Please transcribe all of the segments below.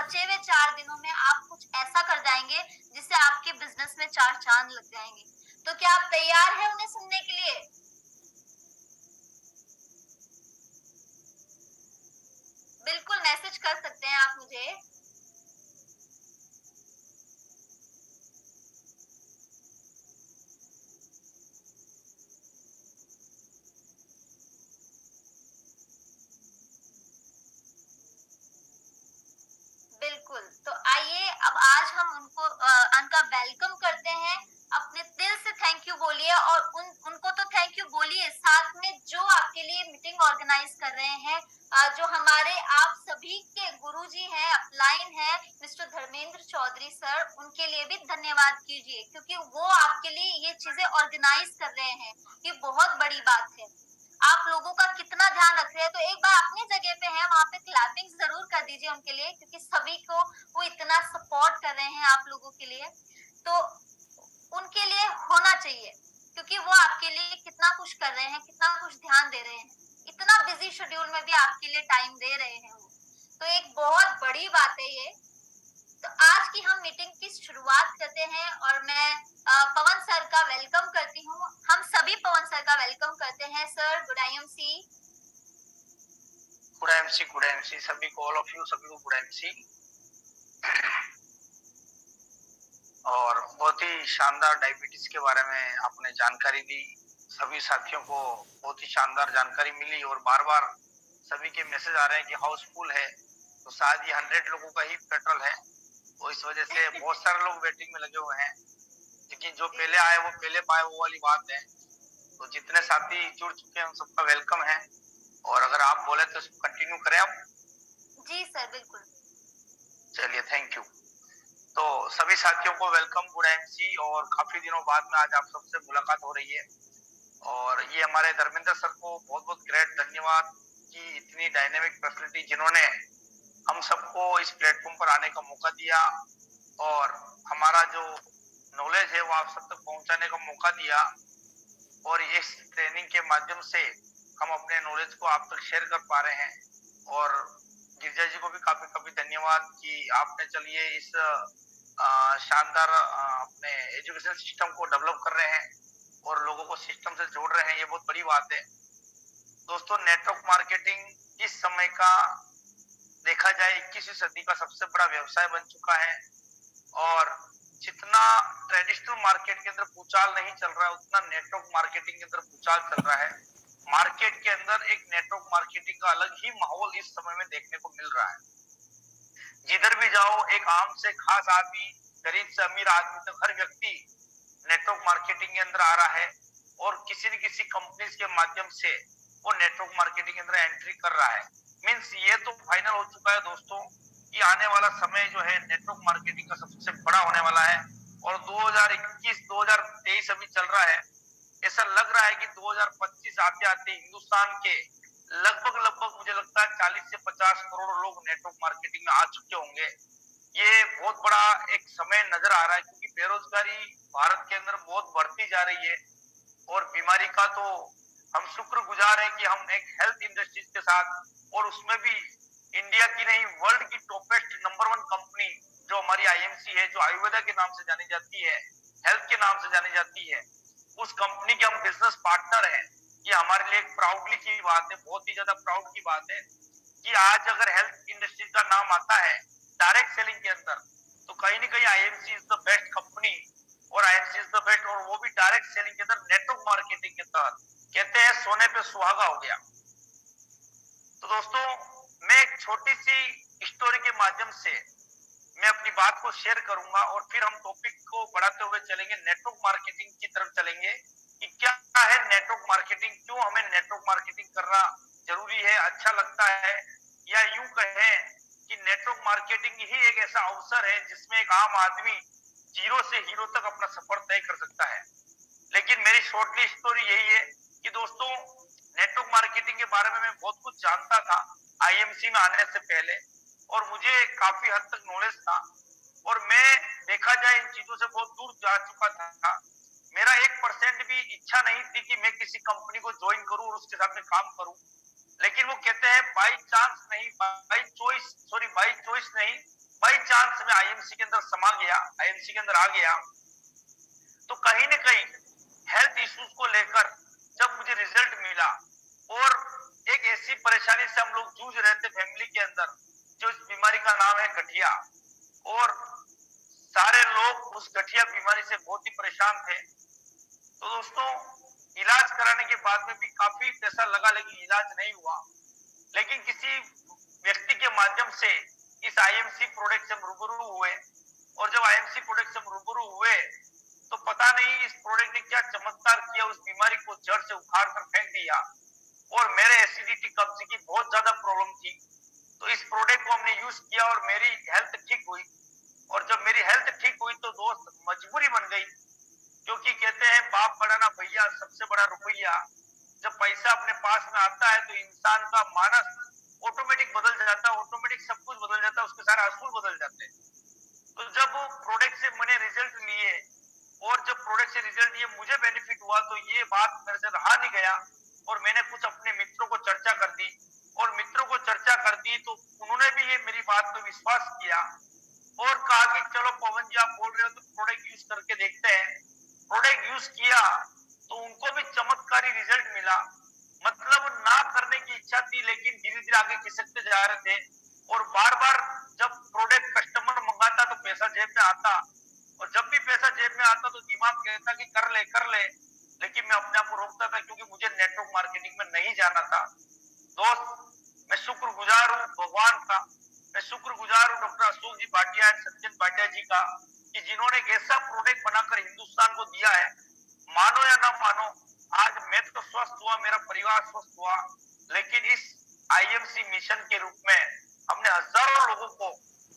बचे हुए 4 दिनों में आप कुछ ऐसा कर जाएँगे जिससे आपके बिज़नेस में 4 चाँद लग जाएँगे। तो क्या आप तैयार हैं उन्हें सुनने के लिए? बिल्कुल मैसेज कर सकते हैं आप मुझे। बिल्कुल, तो आइए अब आज हम उनका वेलकम करते हैं। अपने दिल से थैंक यू बोलिए और उनको तो थैंक यू बोलिए, साथ में जो आपके लिए मीटिंग ऑर्गेनाइज़ कर रहे हैं, जो हमारे आप सभी के गुरुजी हैं, अपलाइन हैं, मिस्टर धर्मेंद्र चौधरी सर, उनके लिए भी धन्यवाद कीजिए क्योंकि वो आपके लिए ये चीज़ें ऑर्गेनाइज़ कर रहे हैं। ये बहुत बड़ी बात है। आप लोगों का कितना ध्यान रख रहे हैं, तो एक बार अपनी जगह पे हैं, वहाँ पे क्लैपिंग ज़रूर कर दीजिए उनके लिए क्योंकि सभी को वो इतना सपोर्ट कर रहे हैं आप लोगों के लिए। तो उनके लिए होना चाहिए क्योंकि वो आपके लिए कितना कुछ कर रहे हैं, कितना कुछ ध्यान दे रहे हैं। इतना बिज़ी शेड्यूल में भी आपके लिए टाइम दे रहे हैं वो। तो एक बहुत बड़ी बात है ये। तो आज की हम मीटिंग की शुरुआत करते हैं और मैं पवन सर का वेलकम करती हूँ। हम सभी पवन सर का वेलकम करते हैं। Sir, good IMC. Good MC सभी को, ऑल ऑफ यू सभी को गुड एमसी। और बहुत ही शानदार डायबिटीज के बारे में आपने जानकारी दी। सभी साथियों को बहुत ही शानदार जानकारी मिली और बार बार सभी के मैसेज आ रहे हैं कि हाउसफुल है, तो शायद ये 100 लोगों का ही पेट्रोल है, तो इस वजह से बहुत सारे लोग वेटिंग में लगे हुए हैं। लेकिन जो पहले आए वो पहले पाए, वो वाली बात है। तो जितने साथी जुड़ चुके हैं उन सबका वेलकम है, और अगर आप बोले तो इसको कंटिन्यू करें आप। जी सर, बिल्कुल। चलिए, थैंक यू। तो सभी साथियों को वेलकम, गुड एमसी। और काफी दिनों बाद में आज आप सबसे मुलाकात हो रही है, और ये हमारे धर्मेंद्र सर को बहुत बहुत ग्रेट धन्यवाद कि इतनी डायनेमिक पर्सनैलिटी जिन्होंने हम सबको इस प्लेटफॉर्म पर आने का मौका दिया और हमारा जो नॉलेज है वो आप सब तक पहुंचाने का मौका दिया, और इस ट्रेनिंग के माध्यम से हम अपने नॉलेज को आप तक शेयर कर पा रहे हैं। और गिरजा जी को भी काफी काफी धन्यवाद कि आपने चलिए इस शानदार अपने एजुकेशन सिस्टम को डेवलप कर रहे हैं और लोगों को सिस्टम से जोड़ रहे हैं, ये बहुत बड़ी बात है। दोस्तों, नेटवर्क मार्केटिंग इस समय का देखा जाए 21वीं सदी का सबसे बड़ा व्यवसाय बन चुका है, और जितना ट्रेडिशनल मार्केट के अंदर भूचाल नहीं चल रहा है, उतना नेटवर्क मार्केटिंग के अंदर भूचाल चल रहा है। मार्केट के अंदर एक नेटवर्क मार्केटिंग का अलग ही माहौल इस समय में देखने को मिल रहा है। जिधर भी जाओ, एक आम से खास आदमी, गरीब से अमीर आदमी तक, हर व्यक्ति नेटवर्क मार्केटिंग के अंदर आ रहा है और किसी न किसी कंपनीज के माध्यम से वो नेटवर्क मार्केटिंग के अंदर एंट्री कर रहा है। मींस ये तो फाइनल हो चुका है दोस्तों कि आने वाला समय जो है नेटवर्क मार्केटिंग का सबसे बड़ा होने वाला है। और 2021 2023 अभी चल रहा है, ऐसा लग रहा है कि 2025 आते आते हिंदुस्तान के लगभग लगभग मुझे लगता है 40 से 50 करोड़ लोग नेटवर्क मार्केटिंग में आ चुके होंगे। ये बहुत बड़ा एक समय नजर आ रहा है, क्योंकि बेरोजगारी भारत के अंदर बहुत बढ़ती जा रही है, और बीमारी का तो हम शुक्रगुजार हैं कि हम एक हेल्थ इंडस्ट्रीज के साथ, और उसमें भी इंडिया की नहीं वर्ल्ड की टॉपेस्ट नंबर 1 कंपनी जो हमारी आईएमसी है, जो आयुर्वेदा के नाम से जानी जाती है, हेल्थ के नाम से जानी जाती है, उस कंपनी के हम बिजनेस पार्टनर हैं। ये हमारे लिए एक प्राउडली की बात है, बहुत ही ज्यादा प्राउड की बात है कि आज अगर हेल्थ इंडस्ट्री का नाम आता है डायरेक्ट सेलिंग के अंदर, तो कहीं ना कहीं IMC is the best company, और आईएमसी इज द बेस्ट, और वो भी डायरेक्ट सेलिंग के अंदर नेटवर्क मार्केटिंग के तहत। कहते हैं सोने पे सुहागा हो गया। तो दोस्तों, मैं एक छोटी सी स्टोरी के माध्यम से मैं अपनी बात को शेयर करूंगा, और फिर हम टॉपिक को बढ़ाते हुए चलेंगे, नेटवर्क मार्केटिंग की तरफ चलेंगे कि क्या है नेटवर्क मार्केटिंग, क्यों हमें नेटवर्क मार्केटिंग करना जरूरी है, अच्छा लगता है, या यूं कहें कि नेटवर्क मार्केटिंग ही एक ऐसा अवसर है जिसमें एक आम आदमी जीरो से हीरो तक अपना सफर तय कर सकता है। लेकिन मेरी शॉर्टली स्टोरी यही है कि दोस्तों, नेटवर्क मार्केटिंग के बारे में मैं बहुत कुछ जानता था आईएमसी में आने से पहले, और मुझे काफी हद तक नॉलेज था, और मैं देखा जाए इन चीजों से बहुत दूर जा चुका था। मेरा 1% भी इच्छा नहीं थी कि मैं किसी कंपनी को ज्वाइन करूं और उसके साथ में काम करूं। लेकिन वो कहते हैं बाई चांस नहीं, बाई चॉइस नहीं, बाई चांस में आईएमसी के अंदर समा गया, आईएमसी के अंदर आ गया, तो कहीं ना कहीं हेल्थ इश्यूज को लेकर जब मुझे रिजल्ट मिला और एक ऐसी परेशानी से हम लोग जूझ रहे थे फैमिली के अंदर, जो इस बीमारी का नाम है गठिया, और सारे लोग उस गठिया बीमारी से बहुत ही परेशान थे। तो दोस्तों, इलाज कराने के बाद में भी काफी पैसा लगा, लेकिन इलाज नहीं हुआ। लेकिन किसी व्यक्ति के माध्यम से इस आईएमसी प्रोडक्ट से रूबरू हुए, और जब आईएमसी प्रोडक्ट से रूबरू हुए तो पता नहीं इस प्रोडक्ट ने क्या चमत्कार किया, उस बीमारी को जड़ से उखाड़ कर फेंक दिया। और मेरे एसिडिटी कब्ज की बहुत ज्यादा प्रॉब्लम थी, तो इस प्रोडक्ट को हमने यूज किया और मेरी हेल्थ ठीक हुई। और जब मेरी हेल्थ ठीक हुई तो दोस्त मजबूरी बन गई, क्योंकि कहते हैं बाप बड़ा ना भैया, सबसे बड़ा रुपया। जब पैसा अपने पास में आता है तो इंसान का मानस ऑटोमेटिक बदल जाता है, ऑटोमेटिक सब कुछ बदल जाता है, उसके सारे असूल बदल जाते हैं। तो जब प्रोडक्ट से मैंने रिजल्ट लिए, और जब प्रोडक्ट से रिजल्ट लिए मुझे बेनिफिट हुआ, तो ये बात मेरे से रहा नहीं गया, और मैंने कुछ अपने मित्रों को चर्चा कर दी। और मित्रों को चर्चा कर दी तो उन्होंने भी ये मेरी बात पे विश्वास किया और कहा कि चलो पवन जी, आप बोल रहे हो तो प्रोडक्ट यूज करके देखते हैं। प्रोडक्ट यूज किया तो उनको भी चमत्कारी रिजल्ट मिला। मतलब ना करने की इच्छा थी, लेकिन धीरे धीरे आगे खिसकते जा रहे थे। और बार बार जब प्रोडक्ट कस्टमर मंगाता तो पैसा जेब में आता, और जब भी पैसा जेब में आता तो दिमाग कहता कि कर ले कर ले, लेकिन मैं अपने आप को रोकता था, क्योंकि मुझे नेटवर्क मार्केटिंग में नहीं जाना था। दोस्त, मैं शुक्रगुजार हूँ भगवान का, मैं शुक्रगुजार हूँ डॉक्टर अशोक जी भाटिया एंड सचिन भाटिया जी का, कि जिन्होंने एक ऐसा प्रोडक्ट बनाकर हिंदुस्तान को दिया है। मानो या ना मानो, आज मैं तो स्वस्थ हुआ, मेरा परिवार स्वस्थ हुआ, लेकिन इस आईएमसी मिशन के रूप में हमने हजारों लोगों को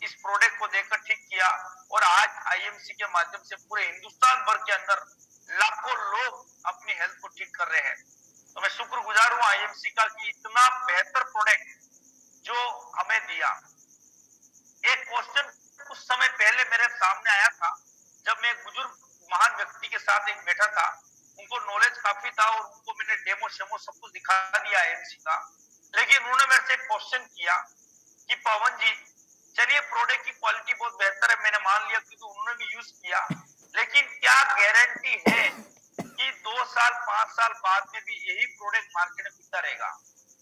इस प्रोडक्ट को देकर ठीक किया। और आज आईएमसी के माध्यम से पूरे हिंदुस्तान भर के अंदर लाखों लोग अपनी हेल्थ को ठीक कर रहे हैं। तो मैं शुक्रगुजार हूँ आईएमसी का, कि इतना बेहतर प्रोडक्ट जो हमें दिया। एक क्वेश्चन कुछ समय पहले मेरे सामने आया था, जब मैं एक बुजुर्ग महान व्यक्ति के साथ एक बैठा था। उनको नॉलेज काफी था और उनको मैंने डेमो शेमो सब कुछ दिखा दिया आईएमसी का। लेकिन उन्होंने मेरे से एक क्वेश्चन किया कि पवन जी, चलिए प्रोडक्ट की क्वालिटी बहुत बेहतर है, मैंने मान लिया क्योंकि उन्होंने भी यूज किया, लेकिन क्या गारंटी है कि 2 साल 5 साल बाद में भी यही प्रोडक्ट मार्केट में बिकता रहेगा?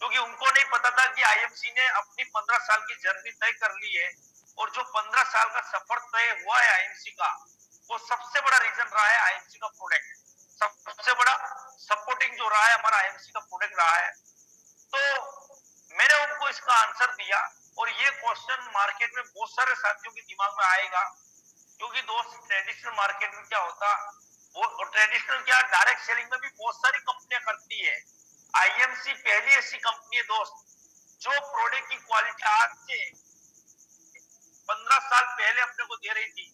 क्योंकि उनको नहीं पता था कि आईएमसी ने अपनी 15 साल की जर्नी तय कर ली है, और जो 15 साल का सफर तय हुआ है आईएमसी का, वो सबसे बड़ा रीजन रहा है आईएमसी का प्रोडक्ट। सबसे बड़ा सपोर्टिंग जो रहा है हमारा आईएमसी का प्रोडक्ट रहा है। तो मैंने उनको इसका आंसर दिया, और ये क्वेश्चन मार्केट में बहुत सारे साथियों के दिमाग में आएगा, क्योंकि दोस्त ट्रेडिशनल मार्केट में क्या होता, वो ट्रेडिशनल क्या, डायरेक्ट सेलिंग में भी बहुत सारी कंपनियां करती है। आईएमसी पहली ऐसी कंपनी है दोस्त, जो प्रोडक्ट की क्वालिटी आज से 15 साल पहले अपने को दे रही थी।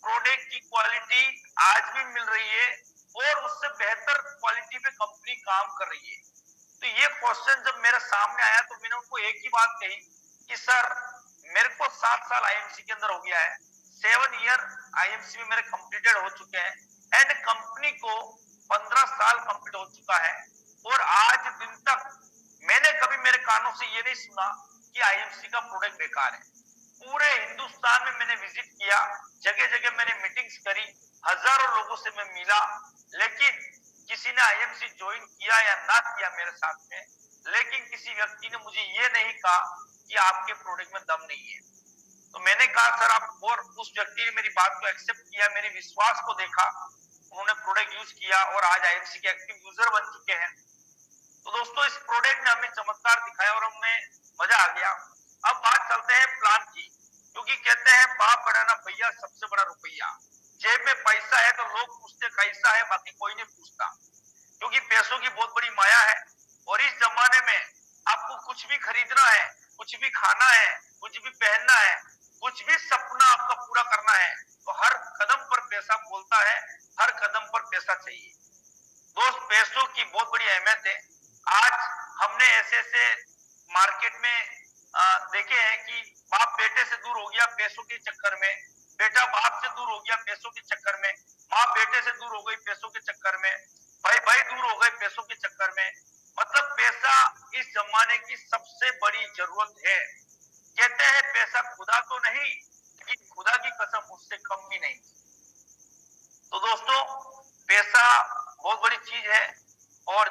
प्रोडक्ट की क्वालिटी आज भी मिल रही है, और उससे बेहतर क्वालिटी पे कंपनी काम कर रही है। तो ये क्वेश्चन जब मेरे सामने आया तो मैंने उनको एक ही बात कही कि सर, मेरे को 7 साल आईएमसी के अंदर हो गया है, 7 ईयर आईएमसी में मेरे कंप्लीटेड हो चुके हैं, एंड कंपनी को 15 साल कंप्लीट हो चुका है, और आज दिन तक मैंने कभी मेरे कानों से ये नहीं सुना कि आईएमसी का प्रोडक्ट बेकार है। पूरे हिंदुस्तान में मैंने विजिट किया, जगह जगह मैंने मीटिंग्स करी, हजारों लोगों से मैं मिला, लेकिन किसी ने आईएमसी ज्वाइन किया या ना किया मेरे साथ में, लेकिन किसी व्यक्ति ने मुझे ये नहीं कहा कि आपके प्रोडक्ट में दम नहीं है। तो मैंने कहा सर आप, और उस व्यक्ति ने मेरी बात को एक्सेप्ट किया, मेरे विश्वास को देखा, उन्होंने प्रोडक्ट यूज किया और आज आईएमसी के एक्टिव यूजर बन चुके हैं। तो दोस्तों, इस प्रोडक्ट ने हमें चमत्कार दिखाया और हमें मजा आ गया। अब बात चलते हैं प्लान की, क्योंकि कहते हैं बाप बड़ा ना भैया, सबसे बड़ा रुपया। जेब में पैसा है तो लोग पूछते कैसा है, बाकी कोई नहीं पूछता, क्योंकि पैसों की बहुत बड़ी माया है। और इस जमाने में आपको कुछ भी खरीदना है, कुछ भी खाना है, कुछ भी पहनना है, कुछ भी सपना आपका पूरा करना है, तो हर कदम पर पैसा बोलता है, हर कदम पर पैसा चाहिए। दोस्त, पैसों की बहुत बड़ी अहमियत है। आज हमने ऐसे ऐसे मार्केट में देखे हैं कि बाप बेटे से दूर हो गया पैसों के चक्कर में, बेटा बाप से दूर हो गया पैसों के चक्कर में, माँ बेटे से दूर हो गई पैसों के चक्कर में, भाई भाई दूर हो गए पैसों के चक्कर में। मतलब पैसा इस जमाने की सबसे बड़ी जरूरत है। कहते हैं पैसा खुदा तो नहीं, लेकिन खुदा की कसम उससे कम भी नहीं। तो दोस्तों, पैसा बहुत बड़ी चीज है और